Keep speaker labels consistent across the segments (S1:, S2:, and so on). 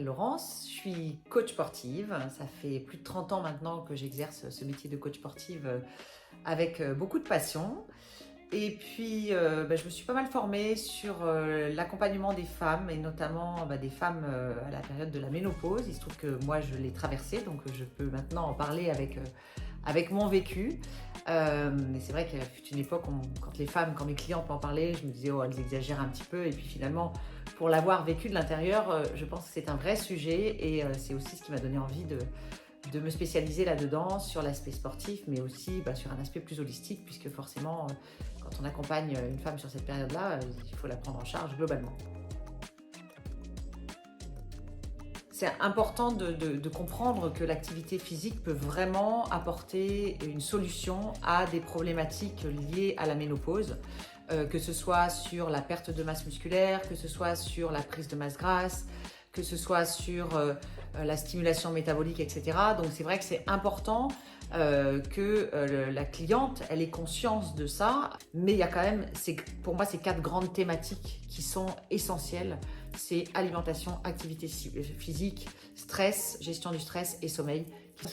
S1: Laurence, je suis coach sportive. Ça fait plus de 30 ans maintenant que j'exerce ce métier de coach sportive avec beaucoup de passion. Et puis, je me suis pas mal formée sur l'accompagnement des femmes et notamment des femmes à la période de la ménopause. Il se trouve que moi, je l'ai traversée, donc je peux maintenant en parler avec mon vécu. Et c'est vrai qu'il fut une époque, quand mes clientes m'en parlaient, je me disais, oh, elles exagèrent un petit peu. Et puis finalement, pour l'avoir vécu de l'intérieur, je pense que c'est un vrai sujet et c'est aussi ce qui m'a donné envie de me spécialiser là-dedans, sur l'aspect sportif, mais aussi sur un aspect plus holistique, puisque forcément, quand on accompagne une femme sur cette période-là, il faut la prendre en charge globalement. C'est important de comprendre que l'activité physique peut vraiment apporter une solution à des problématiques liées à la ménopause, que ce soit sur la perte de masse musculaire, que ce soit sur la prise de masse grasse, que ce soit sur la stimulation métabolique, etc. Donc c'est vrai que c'est important que la cliente elle ait conscience de ça, mais il y a quand même, pour moi, ces 4 grandes thématiques qui sont essentielles. C'est alimentation, activité physique, stress, gestion du stress et sommeil.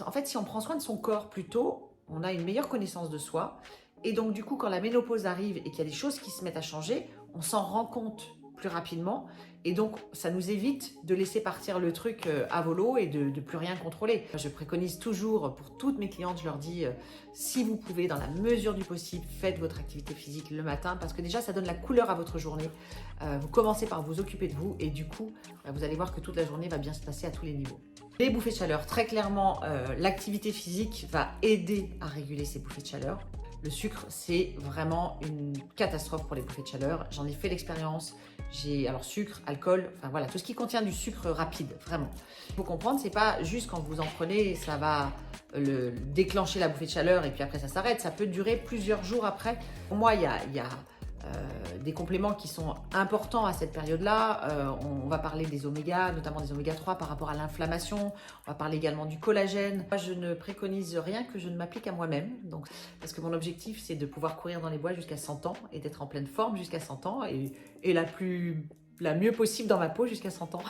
S1: En fait, si on prend soin de son corps plus tôt, on a une meilleure connaissance de soi. Et donc du coup, quand la ménopause arrive et qu'il y a des choses qui se mettent à changer, on s'en rend compte plus rapidement. Et donc, ça nous évite de laisser partir le truc à volo et de plus rien contrôler. Je préconise toujours, pour toutes mes clientes, je leur dis, si vous pouvez, dans la mesure du possible, faites votre activité physique le matin, parce que déjà, ça donne la couleur à votre journée. Vous commencez par vous occuper de vous, et du coup, vous allez voir que toute la journée va bien se passer à tous les niveaux. Les bouffées de chaleur, très clairement, l'activité physique va aider à réguler ces bouffées de chaleur. Le sucre, c'est vraiment une catastrophe pour les bouffées de chaleur. J'en ai fait l'expérience. Alors sucre, alcool, enfin voilà, tout ce qui contient du sucre rapide, vraiment. Il faut comprendre, c'est pas juste quand vous en prenez, ça va déclencher la bouffée de chaleur et puis après ça s'arrête. Ça peut durer plusieurs jours après. Pour moi, il y a des compléments qui sont importants à cette période-là. On va parler des oméga, notamment des oméga 3 par rapport à l'inflammation. On va parler également du collagène. Moi, je ne préconise rien que je ne m'applique à moi-même. Donc, parce que mon objectif, c'est de pouvoir courir dans les bois jusqu'à 100 ans et d'être en pleine forme jusqu'à 100 ans et la mieux possible dans ma peau jusqu'à 100 ans.